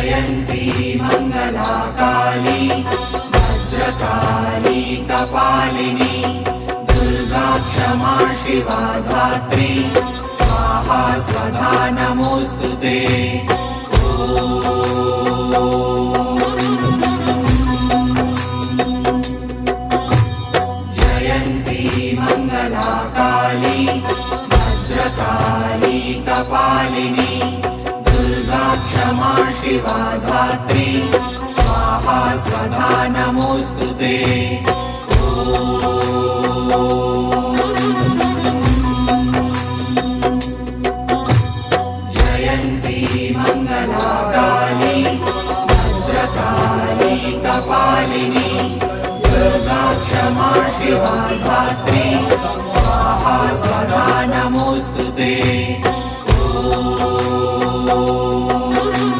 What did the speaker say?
जयन्ती मङ्गलाकाली भद्रकाली कपालिनी दुर्गा क्षमा शिवा धात्री स्वाहा स्वधा नमोऽस्तु ते। जयन्ती मङ्गलाकाली भद्रकाली कपालिनी दुर्गा क्षमा शिवा धात्री स्वाहा स्वधा नमोऽस्तु ते। जयन्ती मङ्गलाकाली भद्रकाली कपालिनी दुर्गा क्षमा शिवा धात्री